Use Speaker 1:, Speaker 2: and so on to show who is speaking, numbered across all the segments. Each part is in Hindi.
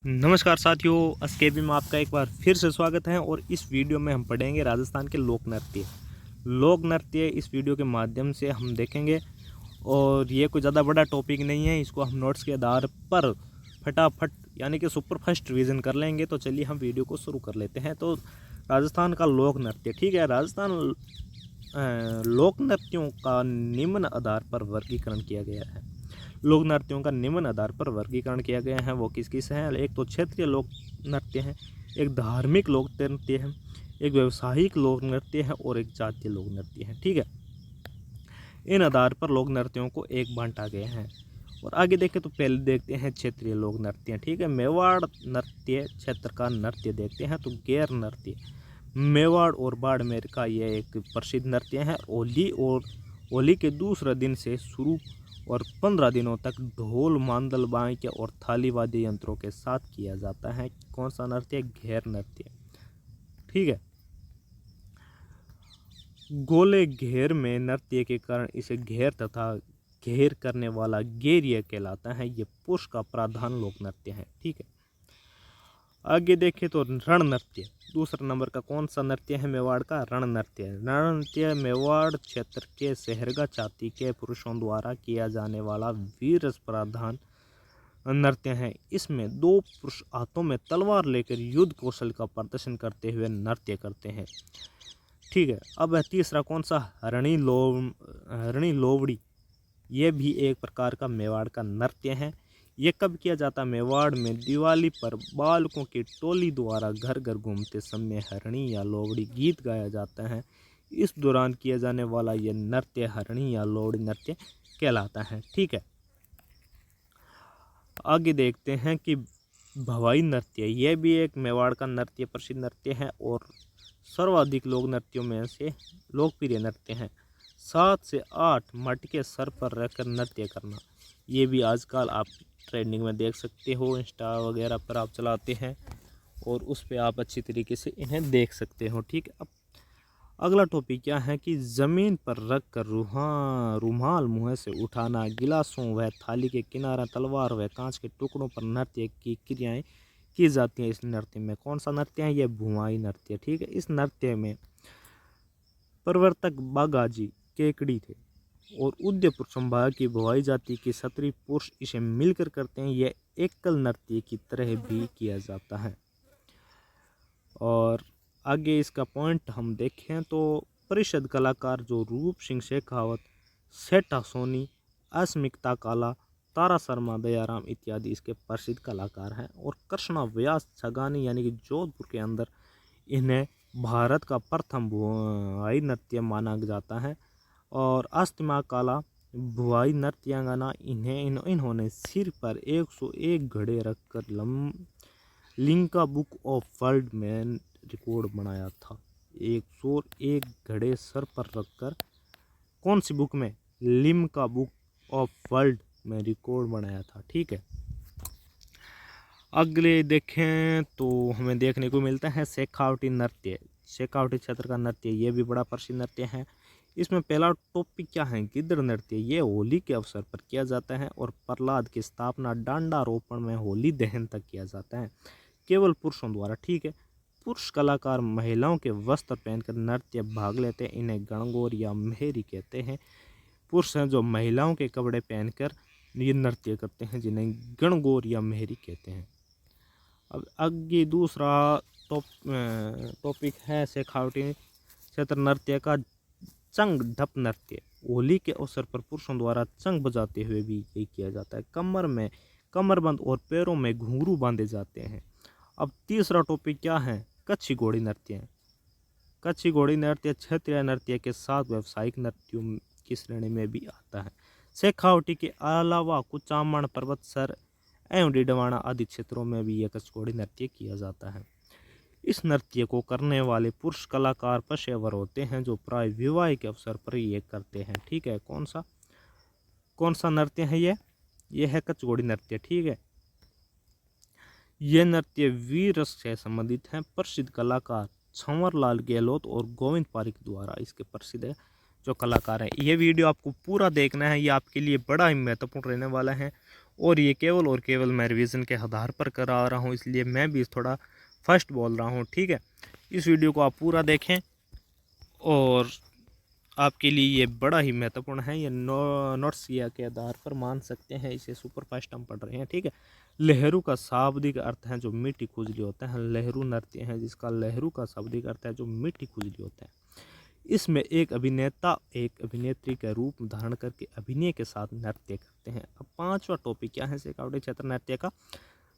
Speaker 1: नमस्कार साथियों, एसकेबी में आपका एक बार फिर से स्वागत है। और इस वीडियो में हम पढ़ेंगे राजस्थान के लोक नृत्य इस वीडियो के माध्यम से हम देखेंगे। और ये कोई ज़्यादा बड़ा टॉपिक नहीं है, इसको हम नोट्स के आधार पर फटाफट यानी कि सुपर फास्ट रिवीजन कर लेंगे। तो चलिए हम वीडियो को शुरू कर लेते हैं। तो राजस्थान का लोक नृत्य, ठीक है। राजस्थान लोक नृत्यों का निम्न आधार पर वर्गीकरण किया गया है। लोक नृत्यों का निम्न आधार पर वर्गीकरण किया गया है। वो किस किस हैं? एक तो क्षेत्रीय लोक नृत्य है, एक धार्मिक लोक नृत्य है, एक व्यवसायिक लोक नृत्य है और एक जातीय लोक नृत्य है, ठीक है। इन आधार पर लोक नृत्यों को एक बांटा गया है। और आगे देखें तो पहले देखते हैं क्षेत्रीय लोक नृत्य, ठीक है। मेवाड़ नृत्य क्षेत्र का नृत्य देखते हैं। तो गैर नृत्य मेवाड़ और बाड़मेर का यह एक प्रसिद्ध नृत्य है। होली के दूसरे दिन से शुरू और 15 दिनों तक ढोल, मांदल, बांके और थाली वाद्य यंत्रों के साथ किया जाता है। कौन सा नृत्य? घेर नृत्य, ठीक है। गोले घेर में नृत्य के कारण इसे घेर तथा घेर करने वाला गेरिया कहलाता है। ये पुरुष का प्रधान लोक नृत्य है, ठीक है। आगे देखें तो रण नृत्य, दूसरा नंबर का कौन सा नृत्य है? मेवाड़ का रण नृत्य। रण नृत्य मेवाड़ क्षेत्र के सहरगा जाति के पुरुषों द्वारा किया जाने वाला वीर प्रधान नृत्य है। इसमें दो पुरुष हाथों में तलवार लेकर युद्ध कौशल का प्रदर्शन करते हुए नृत्य करते हैं, ठीक है। अब तीसरा कौन सा? हरणी लोवड़ी। ये भी एक प्रकार का मेवाड़ का नृत्य है। ये कब किया जाता है? मेवाड़ में दिवाली पर बालकों की टोली द्वारा घर घर घूमते समय हरणी या लोवड़ी गीत गाया जाता है। इस दौरान किया जाने वाला यह नृत्य हरणी या लोवड़ी नृत्य कहलाता है, ठीक है। आगे देखते हैं कि भवाई नृत्य, यह भी एक मेवाड़ का नृत्य, प्रसिद्ध नृत्य है और सर्वाधिक लोक नृत्यों में से लोकप्रिय नृत्य है। 7 से 8 मटके सर पर रखकर नृत्य करना, ये भी आजकल आप ट्रेंडिंग में देख सकते हो। इंस्टा वगैरह पर आप चलाते हैं और उस पर आप अच्छी तरीके से इन्हें देख सकते हो, ठीक है। अब अगला टॉपिक क्या है कि ज़मीन पर रख कर रुमाल मुँह से उठाना, गिलासों व थाली के किनारा, तलवार व कांच के टुकड़ों पर नृत्य की क्रियाएं की जाती हैं। इस नृत्य में कौन सा नृत्य है? यह भुआई नृत्य, ठीक है। इस नृत्य में प्रवर्तक बागाजी केकड़ी थे और उदयपुर संभाग की भुआई जाति के क्षत्रिय पुरुष इसे मिलकर करते हैं। यह एकल नृत्य की तरह भी किया जाता है। और आगे इसका पॉइंट हम देखें तो परिषद कलाकार जो रूप सिंह शेखावत, सेठा सोनी, अस्मिता काला, तारा शर्मा, दयाराम इत्यादि इसके प्रसिद्ध कलाकार हैं। और कृष्णा व्यास छगानी यानी कि जोधपुर के अंदर इन्हें भारत का प्रथम भुआई नृत्य माना जाता है। और अस्तिमा काला भुआई नृत्यांगना, इन्होंने सिर पर 101 घड़े रखकर लिंका बुक ऑफ वर्ल्ड में रिकॉर्ड बनाया था। 101 घड़े सर पर रखकर कौन सी बुक में? लिम्का बुक ऑफ वर्ल्ड में रिकॉर्ड बनाया था, ठीक है। अगले देखें तो हमें देखने को मिलता है शेखावटी नृत्य। शेखावटी क्षेत्र का नृत्य ये भी बड़ा प्रसिद्ध नृत्य है। इसमें पहला टॉपिक क्या है? गिद्ध नृत्य। ये होली के अवसर पर किया जाता है और प्रहलाद की स्थापना डांडारोपण में होली दहन तक किया जाता है, केवल पुरुषों द्वारा, ठीक है। पुरुष कलाकार महिलाओं के वस्त्र पहनकर नृत्य भाग लेते हैं। इन्हें गणगौर या मेहरी कहते हैं। पुरुष हैं जो महिलाओं के कपड़े पहनकर ये नृत्य करते हैं, जिन्हें गणगौर या मेहरी कहते हैं। अब आगे दूसरा टॉपिक है शेखावटी क्षेत्र नृत्य का चंग ढप नृत्य। होली के अवसर पर पुरुषों द्वारा चंग बजाते हुए भी ये किया जाता है। कमर में कमरबंद और पैरों में घुंघरू बांधे जाते हैं। अब तीसरा टॉपिक क्या है? कच्छी घोड़ी नृत्य। कच्छी घोड़ी नृत्य क्षेत्रीय नृत्य के साथ व्यावसायिक नृत्यों की श्रेणी में भी आता है। शेखावटी के अलावा कुचामन, पर्वतसर एवं डिडवाना आदि क्षेत्रों में भी यह कच्छ घोड़ी नृत्य किया जाता है। इस नृत्य को करने वाले पुरुष कलाकार पेशेवर होते हैं जो प्राय विवाह के अवसर पर ये करते हैं, ठीक है। कौन सा नृत्य है? ये है कच्छ घोड़ी नृत्य, ठीक है। यह नृत्य वीर रस से संबंधित है। प्रसिद्ध कलाकार छंवरलाल गहलोत और गोविंद पारिक द्वारा इसके प्रसिद्ध है जो कलाकार हैं। यह वीडियो आपको पूरा देखना है, ये आपके लिए बड़ा ही महत्वपूर्ण रहने वाला है। और ये केवल और केवल मैं रिवीजन के आधार पर करा रहा हूँ, इसलिए मैं भी थोड़ा फर्स्ट बोल रहा हूँ, ठीक है। इस वीडियो को आप पूरा देखें और आपके लिए ये बड़ा ही महत्वपूर्ण है। ये नोट्स या के आधार पर मान सकते हैं, इसे सुपर फास्ट हम पढ़ रहे हैं, ठीक है। लहरू का शाब्दिक अर्थ है जो मीठी खुजली होता है। लहरू नृत्य है जिसका लहरू का शाब्दिक अर्थ है जो मीठी खुजली होता है। इसमें एक अभिनेता एक अभिनेत्री का रूप धारण करके अभिनय के साथ नृत्य करते हैं। अब पांचवा टॉपिक क्या है शेखावटी क्षेत्र नृत्य का?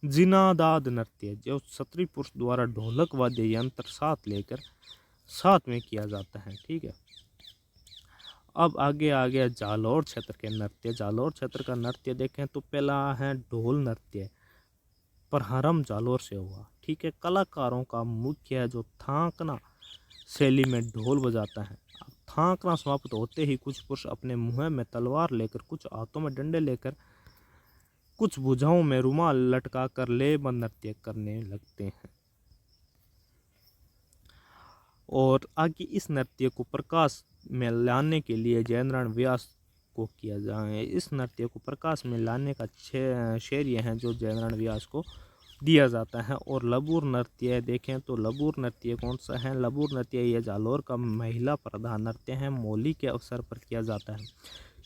Speaker 1: जिनादाद नृत्य, जो स्त्री पुरुष द्वारा ढोलक वाद्य यंत्र साथ में किया जाता है, ठीक है। अब आगे आ गया जालौर क्षेत्र के नृत्य। जालौर क्षेत्र का नृत्य देखें तो पहला है ढोल नृत्य, प्रारंभ जालौर से हुआ, ठीक है। कलाकारों का मुख्य है जो थांकना शैली में ढोल बजाता है। अब थांकना समाप्त होते ही कुछ पुरुष अपने मुंह में तलवार लेकर, कुछ हाथों में डंडे लेकर, कुछ भुजाओं में रुमाल लटका कर लेबंद नृत्य करने लगते हैं। और आगे इस नृत्य को प्रकाश में लाने के लिए जयनारायण व्यास को किया जाए। इस नृत्य को प्रकाश में लाने का श्रेय है जो जयनारायण व्यास को दिया जाता है। और लबूर नृत्य देखें तो लबूर नृत्य कौन सा है? लबूर नृत्य ये जालौर का महिला प्रधान नृत्य है, होली के अवसर पर किया जाता है।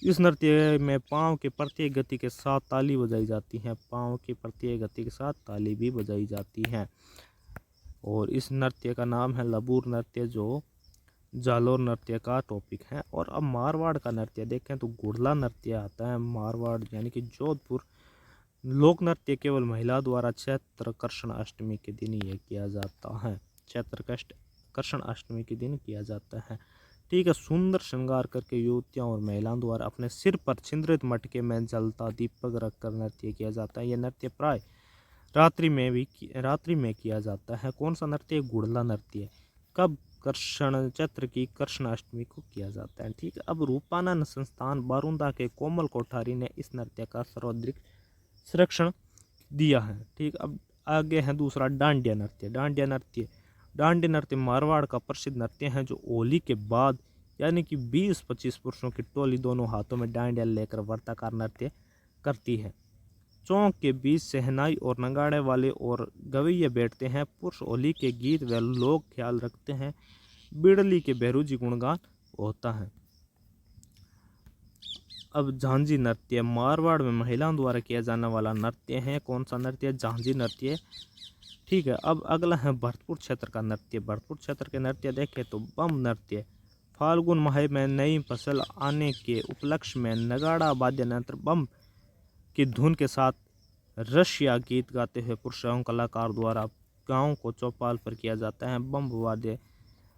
Speaker 1: इस नृत्य में पाँव की प्रत्येक गति के साथ ताली बजाई जाती है। पाँव की प्रत्येक गति के साथ ताली भी बजाई जाती है। और इस नृत्य का नाम है लबूर नृत्य, जो जालौर नृत्य का टॉपिक है। और अब मारवाड़ का नृत्य देखें तो गुड़ला नृत्य आता है। मारवाड़ यानी कि जोधपुर लोक नृत्य केवल महिला द्वारा चैत्र कृष्ण अष्टमी के दिन ये किया जाता है। चैत्र कृष्ण अष्टमी के दिन किया जाता है, ठीक है। सुंदर श्रृंगार करके युवतियां और महिलाओं द्वारा अपने सिर पर छिंद्रित मटके में जलता दीपक रखकर नृत्य किया जाता है। यह नृत्य प्राय रात्रि में किया जाता है। कौन सा नृत्य? गुड़ला नृत्य। कब? कृष्ण चैत्र की कृष्ण अष्टमी को किया जाता है, ठीक है। अब रूपानंद संस्थान बारूंदा के कोमल कोठारी ने इस नृत्य का सर्वाधिक संरक्षण दिया है, ठीक। अब आगे है दूसरा डांडिया नृत्य। डांडिया नृत्य मारवाड़ का प्रसिद्ध नृत्य है जो होली के बाद यानी कि 20-25 पुरुषों की टोली दोनों हाथों में डांडिया लेकर वर्ताकार नृत्य करती है। चौक के बीच शहनाई और नगाड़े वाले और गवैये बैठते हैं। पुरुष होली के गीत व लोग ख्याल रखते हैं। बिड़ली के बेरूजी गुणगान होता है। अब झांझी नृत्य मारवाड़ में महिलाओं द्वारा किया जाने वाला नृत्य है। कौन सा नृत्य? झांझी नृत्य, ठीक है। अब अगला है भरतपुर क्षेत्र का नृत्य। भरतपुर क्षेत्र के नृत्य देखें तो बम नृत्य, फाल्गुन माह में नई फसल आने के उपलक्ष्य में नगाड़ा वाद्य यंत्र बम की धुन के साथ रशिया गीत गाते हुए पुरुषों कलाकार द्वारा गांव को चौपाल पर किया जाता है। बम वाद्य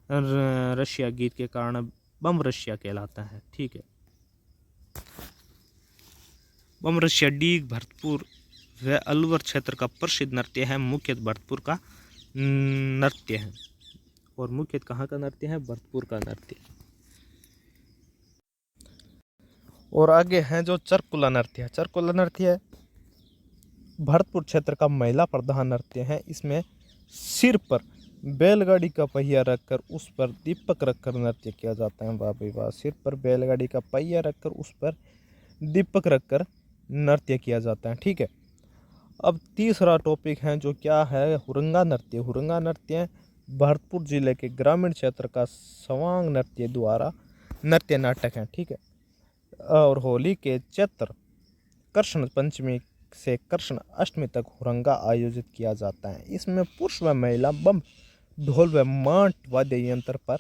Speaker 1: रशिया गीत के कारण बम रशिया कहलाता है, ठीक है। बम रशिया डीग भरतपुर व अलवर क्षेत्र का प्रसिद्ध नृत्य है। मुख्य भरतपुर का नृत्य है। और मुख्य कहाँ का नृत्य है? भरतपुर का नृत्य। और आगे है जो चरकुला नृत्य। चरकुला नृत्य भरतपुर क्षेत्र का महिला प्रधान नृत्य है। इसमें सिर पर बैलगाड़ी का पहिया रखकर उस पर दीपक रखकर नृत्य किया जाता है। वाह भाई वाह! सिर पर बैलगाड़ी का पहिया रखकर उस पर दीपक रखकर नृत्य किया जाता है, ठीक है। अब तीसरा टॉपिक है जो क्या है? हुरंगा नृत्य। हुरंगा नृत्य भरतपुर जिले के ग्रामीण क्षेत्र का सवांग नृत्य द्वारा नृत्य नाटक है, ठीक है। और होली के चैत्र कृष्ण पंचमी से कृष्ण अष्टमी तक हुरंगा आयोजित किया जाता है। इसमें पुरुष व महिला बम, ढोल व मांट वाद्य यंत्र पर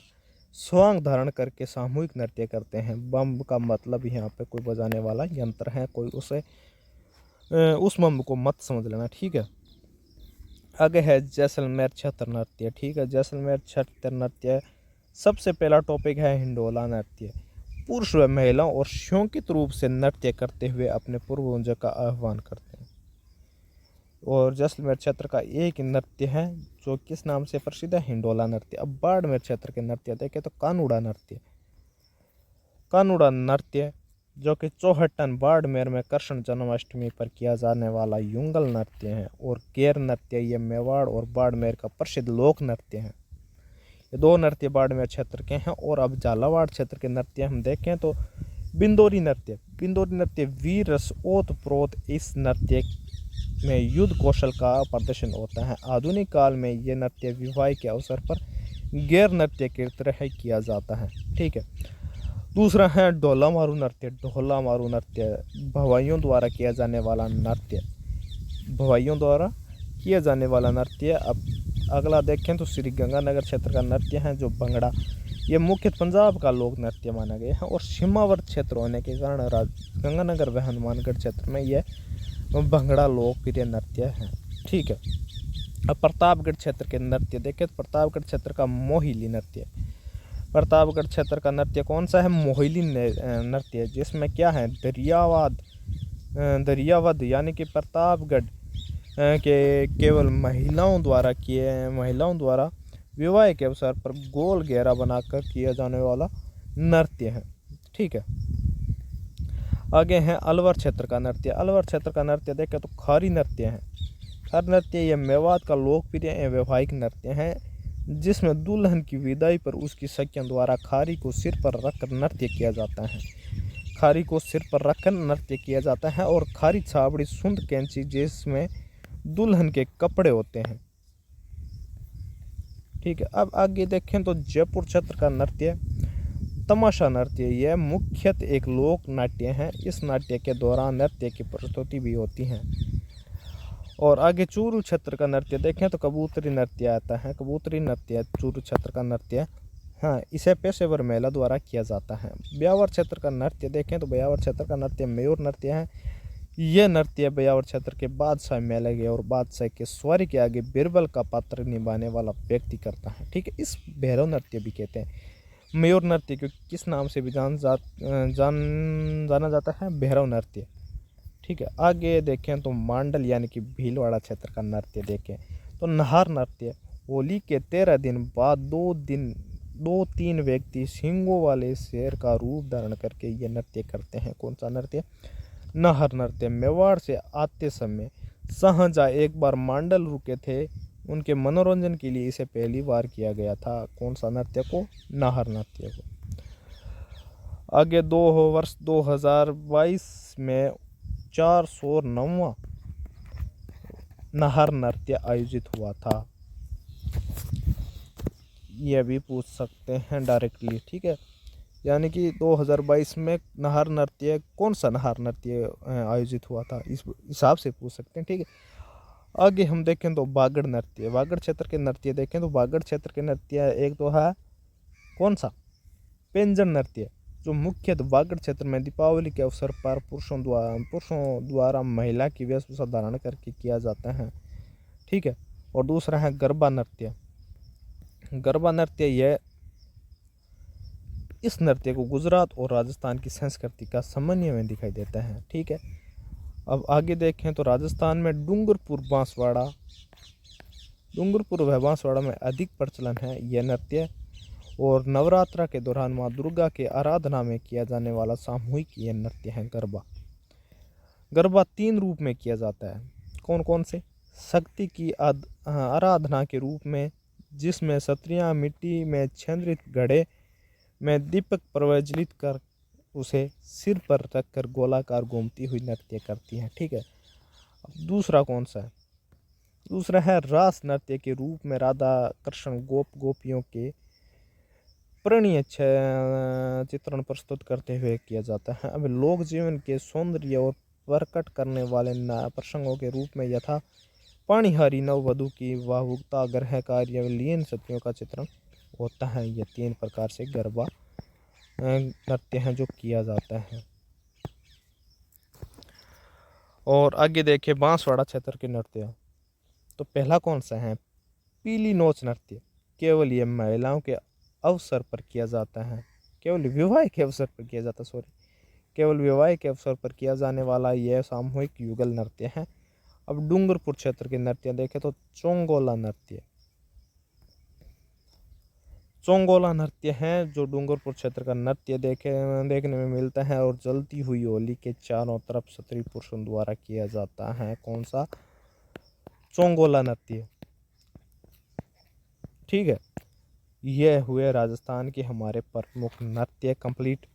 Speaker 1: स्वांग धारण करके सामूहिक नृत्य करते हैं। बम का मतलब यहाँ पे कोई बजाने वाला यंत्र है, कोई उस बम को मत समझ लेना, ठीक है। आगे है जैसलमेर क्षेत्र नृत्य, ठीक है। जैसलमेर क्षेत्र नृत्य सबसे पहला टॉपिक है हिंडोला नृत्य। पुरुष व महिलाओं और शौकित रूप से नृत्य करते हुए अपने पूर्वजों का आह्वान करते हैं। और जैसलमेर क्षेत्र का एक नृत्य है जो किस नाम से प्रसिद्ध है? हिंडोला नृत्य। अब बाड़मेर क्षेत्र के नृत्य देखें तो कानूड़ा नृत्य। कानूड़ा नृत्य जो कि चौहट्टन बाड़मेर में कृष्ण जन्माष्टमी पर किया जाने वाला युगल नृत्य है। और गेर नृत्य ये मेवाड़ और बाड़मेर का प्रसिद्ध लोक नृत्य है। ये दो नृत्य बाड़मेर क्षेत्र के हैं। और अब झालावाड़ क्षेत्र के नृत्य हम देखें तो बिंदोरी नृत्य वीर रस ओत प्रोत इस नृत्य में युद्ध कौशल का प्रदर्शन होता है। आधुनिक काल में ये नृत्य विवाह के अवसर पर गैर नृत्य की तरह किया जाता है। ठीक है। दूसरा है ढोला मारू नृत्य। ढोला मारू नृत्य भवाइयों द्वारा किया जाने वाला नृत्य। भवाइयों द्वारा किया जाने वाला नृत्य। अब अगला देखें तो श्री गंगानगर क्षेत्र का नृत्य है जो भंगड़ा। ये मुख्य पंजाब का लोक नृत्य माना गया है और सीमावर्ती क्षेत्र होने के कारण गंगानगर व हनुमानगढ़ क्षेत्र में यह भंगड़ा लोकप्रिय नृत्य है। ठीक है। अब प्रतापगढ़ क्षेत्र के नृत्य देखें तो प्रतापगढ़ क्षेत्र का मोहिली नृत्य। प्रतापगढ़ क्षेत्र का नृत्य कौन सा है? मोहिली नृत्य, जिसमें क्या है दरियावाद यानी कि प्रतापगढ़ के केवल महिलाओं द्वारा विवाह के अवसर पर गोल घेरा बनाकर किया जाने वाला नृत्य है। ठीक है। आगे है अलवर क्षेत्र का नृत्य। अलवर क्षेत्र का नृत्य देखें तो खारी नृत्य है। खारी नृत्य यह मेवात का लोकप्रिय एवं वैवाहिक नृत्य है जिसमें दुल्हन की विदाई पर उसकी सखियों द्वारा खारी को सिर पर रखकर नृत्य किया जाता है। खारी को सिर पर रखकर नृत्य किया जाता है और खारी छाबड़ी सुंद कैंची जिसमें दुल्हन के कपड़े होते हैं। ठीक है। अब आगे देखें तो जयपुर क्षेत्र का नृत्य तमाशा नृत्य। यह मुख्यतः एक लोक नाट्य है। इस नाट्य के दौरान नृत्य की प्रस्तुति भी होती है। और आगे चूरू क्षेत्र का नृत्य देखें तो कबूतरी नृत्य आता है। कबूतरी नृत्य चूरू क्षेत्र का नृत्य, हाँ, इसे पेशेवर महिला द्वारा किया जाता है। ब्यावर क्षेत्र का नृत्य देखें तो ब्यावर क्षेत्र का नृत्य मयूर नृत्य है। यह नृत्य ब्यावर क्षेत्र के बादशाह मेलगे और बादशाह के स्वारी के आगे बिरबल का पात्र निभाने वाला व्यक्ति करता है। ठीक है। इस भैरव नृत्य भी कहते हैं। मयूर नृत्य को किस नाम से भी जाना जाता है? भैरव नृत्य। ठीक है। आगे देखें तो मांडल यानी कि भीलवाड़ा क्षेत्र का नृत्य देखें तो नहार नृत्य। होली के 13 दिन बाद 2-3 व्यक्ति सींगों वाले शेर का रूप धारण करके ये नृत्य करते हैं। कौन सा नृत्य? नहर नृत्य। मेवाड़ से आते समय शाहजहाँ एक बार मांडल रुके थे। उनके मनोरंजन के लिए इसे पहली बार किया गया था। कौन सा नृत्य को? नहर नृत्य को। आगे वर्ष 2022 में 409वां नहर नृत्य आयोजित हुआ था। यह भी पूछ सकते हैं डायरेक्टली। ठीक है। यानी कि 2022 में नहर नृत्य, कौन सा नहर नृत्य आयोजित हुआ था, इस हिसाब से पूछ सकते हैं। ठीक है। आगे हम देखें तो बागड़ नृत्य। बागड़ क्षेत्र के नृत्य देखें तो बागड़ क्षेत्र के नृत्य एक तो है कौन सा? पेंजन नृत्य, जो मुख्यतः बागड़ क्षेत्र में दीपावली के अवसर पर पुरुषों द्वारा महिला की वेशभूषा धारण करके किया जाता है। ठीक है। और दूसरा है गरबा नृत्य। गरबा नृत्य यह इस नृत्य को गुजरात और राजस्थान की संस्कृति का समन्वय में दिखाई देता है। ठीक है। अब आगे देखें तो राजस्थान में डूंगरपुर व बांसवाड़ा में अधिक प्रचलन है यह नृत्य। और नवरात्रा के दौरान माँ दुर्गा के आराधना में किया जाने वाला सामूहिक यह नृत्य है गरबा। गरबा 3 रूप में किया जाता है। कौन कौन से? शक्ति की आराधना के रूप में, जिसमें स्त्रियां मिट्टी में छिद्रित घड़े में दीपक प्रज्वलित कर उसे सिर पर रखकर गोलाकार घूमती हुई नृत्य करती हैं। ठीक है। अब दूसरा कौन सा है? दूसरा है रास नृत्य के रूप में राधा कृष्ण गोपियों के प्रणीय चित्रण प्रस्तुत करते हुए किया जाता है। अब लोक जीवन के सौंदर्य और प्रकट करने वाले प्रसंगों के रूप में यथा पाणिहारी नववधू की भावुकता, ग्रह कार्य, लीन सतियों का चित्रण होता है। ये 3 प्रकार से गरबा नृत्य हैं जो किया जाता है। और आगे देखिए बांसवाड़ा क्षेत्र के नृत्य। तो पहला कौन सा है? पीली नोच नृत्य। केवल ये महिलाओं के अवसर पर किया जाता है। केवल विवाह के अवसर पर किया जाता है। केवल विवाह के अवसर पर किया जाने वाला यह सामूहिक युगल नृत्य है। अब डूंगरपुर क्षेत्र के नृत्य देखें तो चोंगोला नृत्य। चोंगोला नृत्य है जो डूंगरपुर क्षेत्र का नृत्य देखने में मिलता है और जलती हुई होली के चारों तरफ स्त्री पुरुषों द्वारा किया जाता है। कौन सा? चोंगोला नृत्य। ठीक है। यह हुए राजस्थान के हमारे प्रमुख नृत्य कंप्लीट।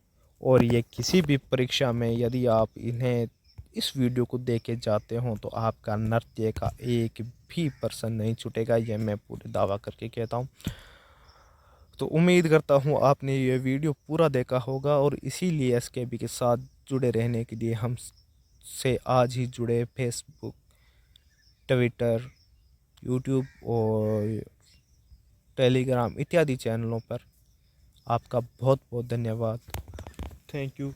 Speaker 1: और ये किसी भी परीक्षा में यदि आप इन्हें इस वीडियो को देख के जाते हो तो आपका नृत्य का एक भी पर्सन नहीं छूटेगा, ये मैं पूरे दावा करके कहता हूँ। तो उम्मीद करता हूँ आपने ये वीडियो पूरा देखा होगा और इसीलिए एसकेबी के साथ जुड़े रहने के लिए हम से आज ही जुड़े फेसबुक, ट्विटर, यूट्यूब और टेलीग्राम इत्यादि चैनलों पर। आपका बहुत बहुत धन्यवाद। Thank you.